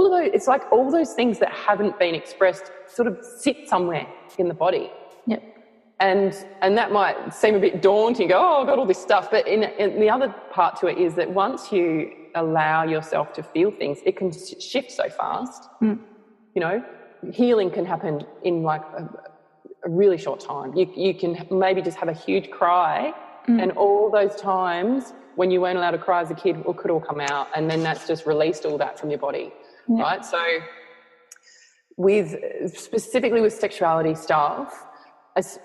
all of those, it's like all those things that haven't been expressed sort of sit somewhere in the body. Yep. And that might seem a bit daunting, go, oh, I've got all this stuff. But in the other part to it is that once you allow yourself to feel things, it can shift so fast. You know, healing can happen in like a really short time. You can maybe just have a huge cry, and all those times when you weren't allowed to cry as a kid could all come out, and then that's just released all that from your body, right? So specifically with sexuality stuff,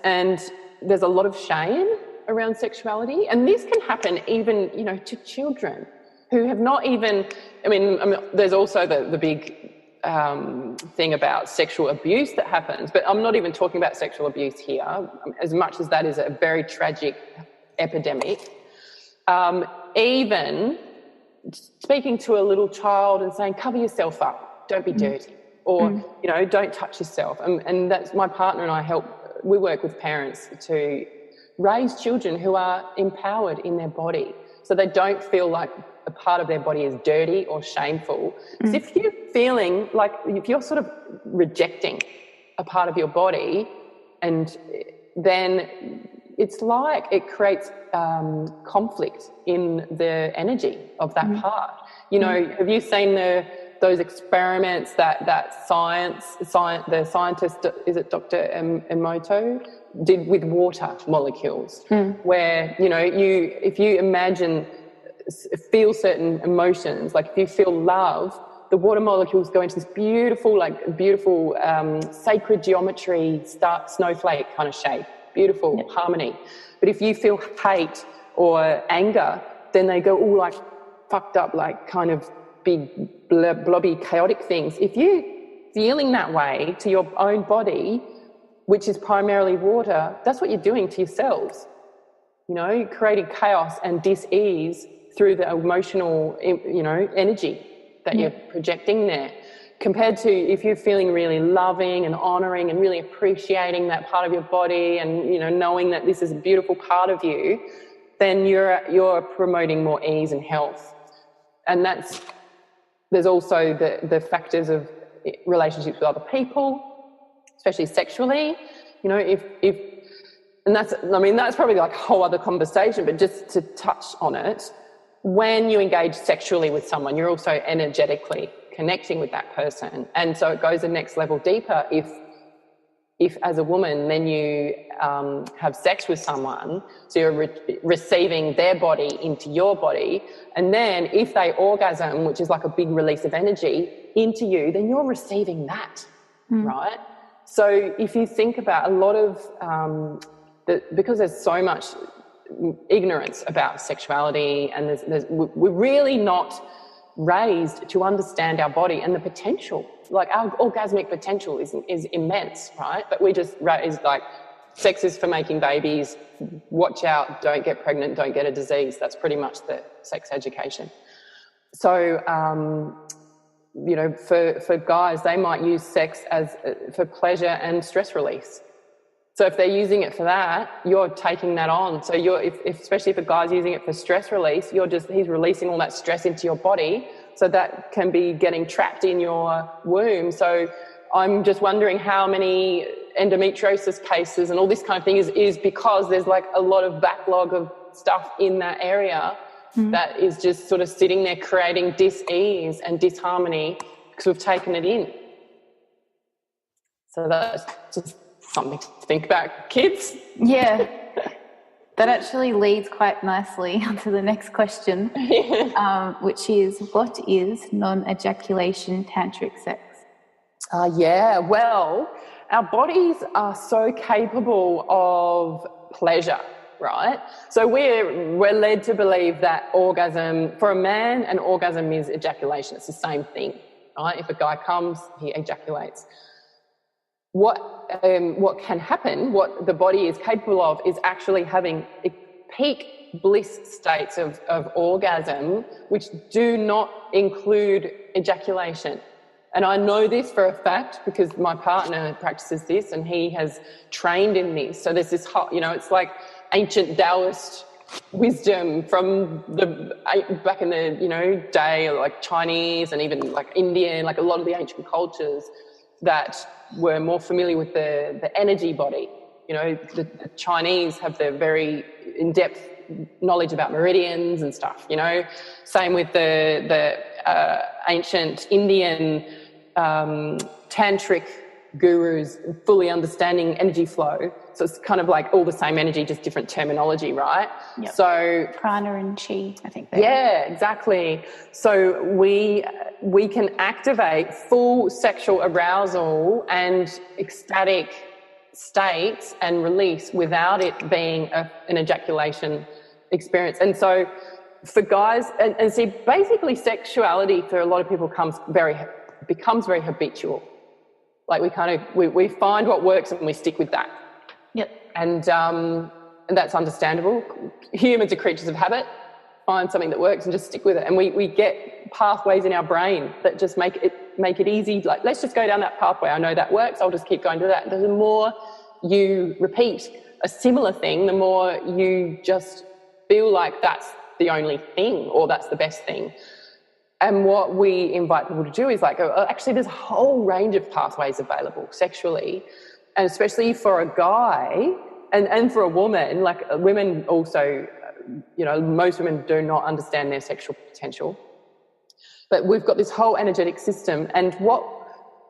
and there's a lot of shame around sexuality, and this can happen even, you know, to children who have not even, I mean there's also the big thing about sexual abuse that happens, but I'm not even talking about sexual abuse here, as much as that is a very tragic epidemic. Even speaking to a little child and saying, cover yourself up, don't be dirty, or, you know, don't touch yourself. And that's my partner and I we work with parents to raise children who are empowered in their body, so they don't feel like a part of their body is dirty or shameful. Because if you're feeling like, if you're sort of rejecting a part of your body, and then it's like it creates conflict in the energy of that part. You know, have you seen those experiments that the scientist, is it Dr. Emoto, did with water molecules, where, you know, if you imagine, feel certain emotions, like if you feel love, the water molecules go into this beautiful sacred geometry, snowflake kind of shape, beautiful harmony. But if you feel hate or anger, then they go all like fucked up, like kind of big blobby chaotic things. If you're feeling that way to your own body, which is primarily water, that's what you're doing to yourselves. You know, you're creating chaos and dis-ease through the emotional, you know, energy that you're projecting there, compared to if you're feeling really loving and honouring and really appreciating that part of your body, and, you know, knowing that this is a beautiful part of you, then you're promoting more ease and health. And there's also the factors of relationships with other people, especially sexually. You know, and that's probably like a whole other conversation, but just to touch on it, when you engage sexually with someone, you're also energetically connecting with that person. And so it goes the next level deeper if as a woman, then you have sex with someone, so you're receiving their body into your body, and then if they orgasm, which is like a big release of energy into you, then you're receiving that, right? So if you think about a lot of, because there's so much ignorance about sexuality, and we're really not raised to understand our body and the potential, like our orgasmic potential is immense, right? But we just raised like, sex is for making babies, watch out, don't get pregnant, don't get a disease. That's pretty much the sex education. So, you know, for guys, they might use sex for pleasure and stress release. So if they're using it for that, you're taking that on. So especially if a guy's using it for stress release, he's releasing all that stress into your body, so that can be getting trapped in your womb. So I'm just wondering how many endometriosis cases and all this kind of thing is because there's like a lot of backlog of stuff in that area that is just sort of sitting there creating dis-ease and disharmony because we've taken it in. So that's just something to think about, kids. Yeah. That actually leads quite nicely onto the next question, which is, what is non-ejaculation tantric sex? Well, our bodies are so capable of pleasure, right? So we're led to believe that orgasm, for a man, an orgasm is ejaculation. It's the same thing, right? If a guy comes, he ejaculates. What can happen, what the body is capable of, is actually having peak bliss states of orgasm, which do not include ejaculation. And I know this for a fact because my partner practices this and he has trained in this. So there's this, you know, it's like ancient Taoist wisdom from back in the, you know, day, like Chinese and even like Indian, like a lot of the ancient cultures that were more familiar with the energy body. You know, the Chinese have their very in-depth knowledge about meridians and stuff, you know. Same with the ancient Indian tantric gurus fully understanding energy flow. So it's kind of like all the same energy, just different terminology, right? Yep. So prana and chi, I think. Yeah, exactly. So we can activate full sexual arousal and ecstatic states and release without it being an ejaculation experience. And so for guys, and see, basically sexuality for a lot of people becomes very habitual. Like we find what works and we stick with that. Yep. And that's understandable. Humans are creatures of habit. Find something that works and just stick with it. And we get pathways in our brain that just make it easy. Like, let's just go down that pathway. I know that works. I'll just keep going to that. The more you repeat a similar thing, the more you just feel like that's the only thing or that's the best thing. And what we invite people to do is like, actually, there's a whole range of pathways available sexually, and especially for a guy and for a woman. Like, women also, you know, most women do not understand their sexual potential. But we've got this whole energetic system, and what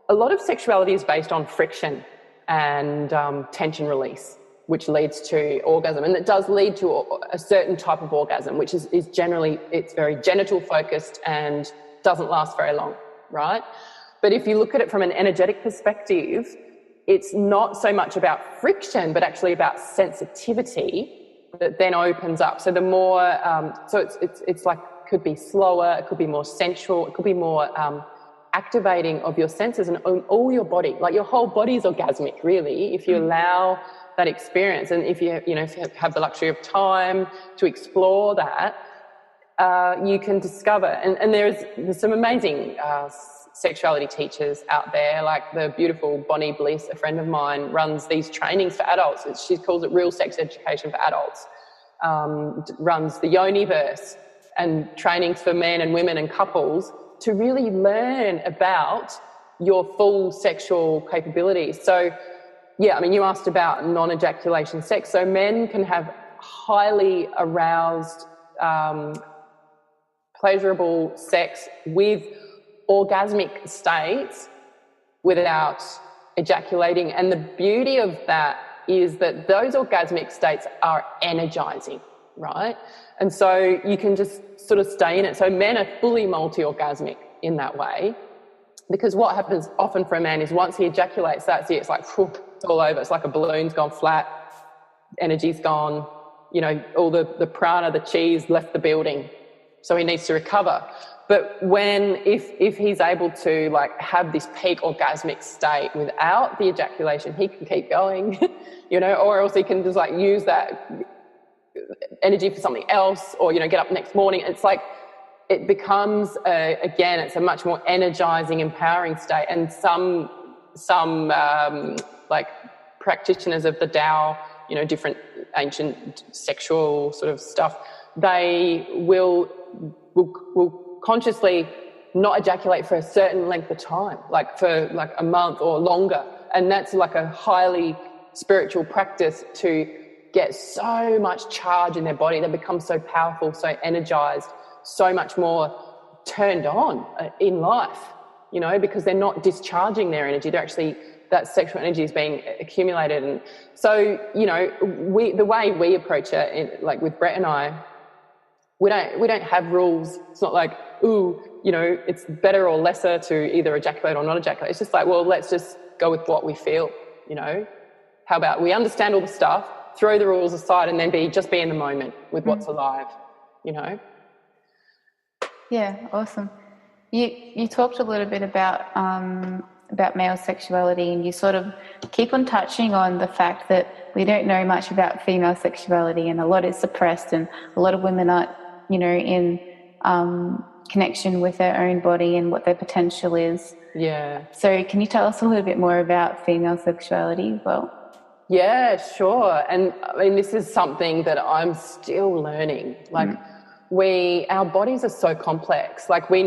a lot of sexuality is based on friction and tension release, which leads to orgasm. And it does lead to a certain type of orgasm, which is generally, it's very genital focused and doesn't last very long, right? But if you look at it from an energetic perspective, it's not so much about friction, but actually about sensitivity that then opens up. So the more, so it's like, could be slower, it could be more sensual, it could be more activating of your senses and all your body. Like, your whole body is orgasmic, really, if you allow that experience. And if you have the luxury of time to explore that, you can discover. And there's some amazing sexuality teachers out there, like the beautiful Bonnie Bliss, a friend of mine, runs these trainings for adults. She calls it Real Sex Education for Adults. Runs the Yoniverse and trainings for men and women and couples to really learn about your full sexual capabilities. So, yeah, I mean, you asked about non-ejaculation sex. So men can have highly aroused, pleasurable sex with orgasmic states without ejaculating. And the beauty of that is that those orgasmic states are energizing, right? And so you can just sort of stay in it. So men are fully multi-orgasmic in that way, because what happens often for a man is once he ejaculates, that's it. It's like, whew, it's all over. It's like a balloon's gone flat, energy's gone, you know, all the prana, the chi's left the building. So he needs to recover. But if he's able to like have this peak orgasmic state without the ejaculation, he can keep going, you know, or else he can just like use that energy for something else, or, you know, get up next morning. It's like, it becomes again, it's a much more energizing, empowering state. And some like practitioners of the Tao, you know, different ancient sexual sort of stuff, they will consciously not ejaculate for a certain length of time, like for like a month or longer. And that's like a highly spiritual practice to get so much charge in their body. They become so powerful, so energized, so much more turned on in life, you know, because they're not discharging their energy. They're actually, that sexual energy is being accumulated. And so, you know, the way we approach it, like with Brett and I, we don't have rules. It's not like, ooh, you know, it's better or lesser to either ejaculate or not ejaculate. It's just like, well, let's just go with what we feel, you know. How about we understand all the stuff, throw the rules aside, and then be in the moment with what's alive, you know. Yeah, awesome. You talked a little bit about male sexuality, and you sort of keep on touching on the fact that we don't know much about female sexuality, and a lot is suppressed, and a lot of women aren't, you know, in connection with their own body and what their potential is. Yeah. So can you tell us a little bit more about female sexuality as well? Yeah, sure. And I mean, this is something that I'm still learning. Like, our bodies are so complex. Like, we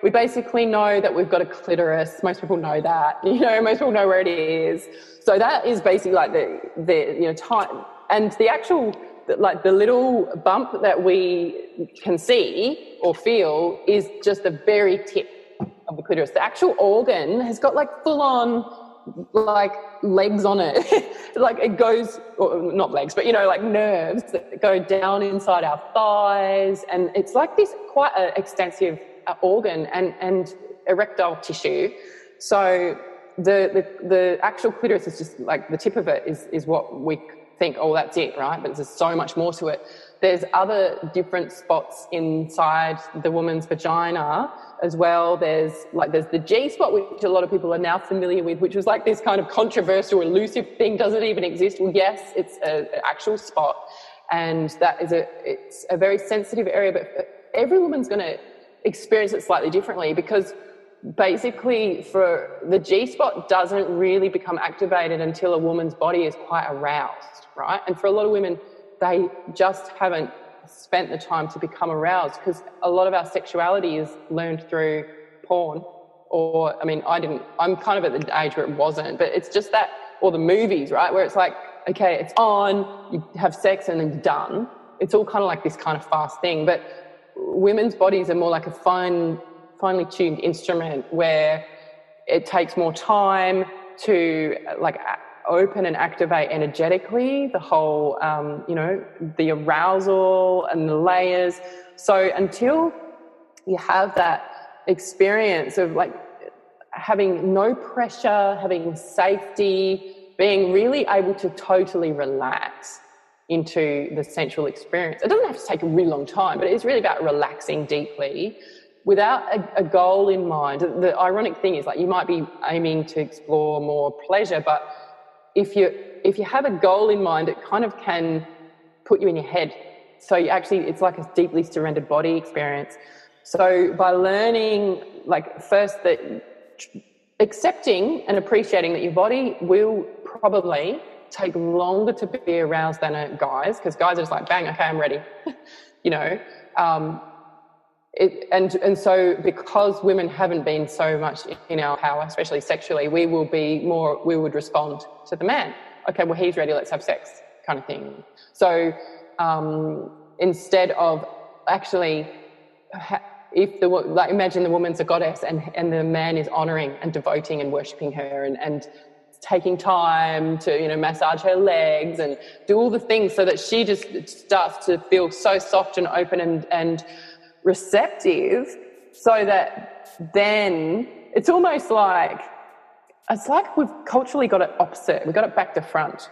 basically know that we've got a clitoris. Most people know that, most people know where it is. So that is basically like the time. And the actual, like the little bump that we can see or feel is just the very tip of the clitoris. The actual organ has got like full on, like legs on it. Like it goes, or not legs, but like nerves that go down inside our thighs, and it's like this quite an extensive organ and erectile tissue. So the actual clitoris is just like the tip of it is what we think, oh, that's it, right? But there's so much more to it. There's other different spots inside the woman's vagina as well. There's the G-spot, which a lot of people are now familiar with, which was like this kind of controversial, elusive thing. Does it even exist? Well, yes, it's an actual spot, and it's a very sensitive area, but every woman's going to experience it slightly differently, because basically for the G-spot doesn't really become activated until a woman's body is quite aroused, right? And for a lot of women, they just haven't spent the time to become aroused, because a lot of our sexuality is learned through porn, or, I mean, I'm kind of at the age where it wasn't, but it's just that, or the movies, right, where it's like, okay, it's on, you have sex and then you're done. It's all kind of like this kind of fast thing, but women's bodies are more like a finely tuned instrument where it takes more time to like open and activate energetically the whole, the arousal and the layers. So until you have that experience of like having no pressure, having safety, being really able to totally relax into the sensual experience. It doesn't have to take a really long time, but it's really about relaxing deeply without a goal in mind. The ironic thing is, like, you might be aiming to explore more pleasure, but if you have a goal in mind, it kind of can put you in your head. So it's like a deeply surrendered body experience. So by learning, like, first that accepting and appreciating that your body will probably take longer to be aroused than guys, because guys are just like, bang, okay, I'm ready. And so because women haven't been so much in our power, especially sexually, we would respond to the man. Okay, well, he's ready, let's have sex, kind of thing. So instead of actually, imagine the woman's a goddess and the man is honouring and devoting and worshipping her and taking time to, massage her legs and do all the things so that she just starts to feel so soft and open and receptive, so that then it's almost like, we've culturally got it opposite. We got it back to front.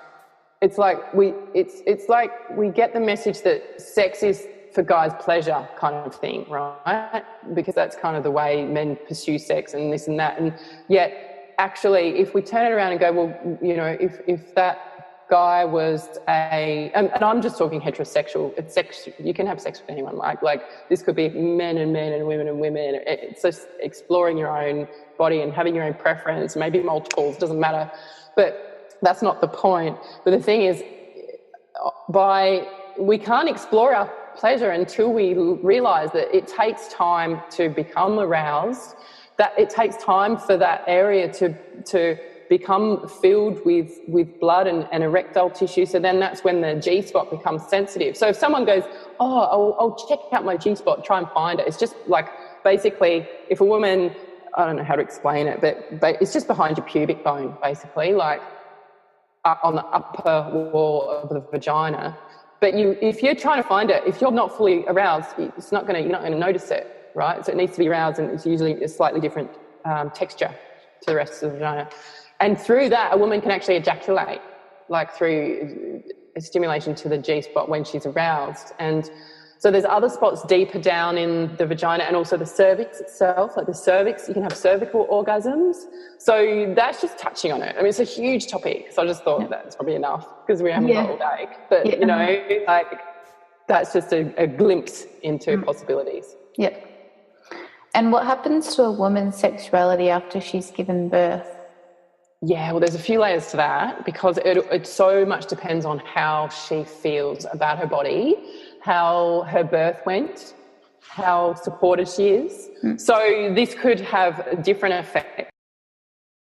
It's like it's like we get the message that sex is for guys' pleasure kind of thing, right? Because that's kind of the way men pursue sex and this and that. And yet, actually, if we turn it around and go, well, if that guy was and I'm just talking heterosexual, it's sex, you can have sex with anyone, like this could be men and men and women and women. It's just exploring your own body and having your own preference, maybe multiples, doesn't matter, but that's not the point. But the thing is, we can't explore our pleasure until we realize that it takes time to become aroused, that it takes time for that area to become filled with blood and erectile tissue. So then that's when the G-spot becomes sensitive. So if someone goes, oh, I'll check out my G-spot, try and find it. It's just like, basically, if a woman, I don't know how to explain it, but it's just behind your pubic bone, basically, like on the upper wall of the vagina. But if you're trying to find it, if you're not fully aroused, you're not going to notice it, right? So it needs to be aroused, and it's usually a slightly different texture to the rest of the vagina. And through that, a woman can actually ejaculate, like through a stimulation to the G-spot when she's aroused. And so there's other spots deeper down in the vagina, and also the cervix itself, like the cervix, you can have cervical orgasms. So that's just touching on it. I mean, it's a huge topic, so I just thought that's probably enough because we haven't got all day. But, like, that's just a glimpse into possibilities. Yeah. And what happens to a woman's sexuality after she's given birth? Yeah, well, there's a few layers to that, because it so much depends on how she feels about her body, how her birth went, how supported she is. So this could have a different effect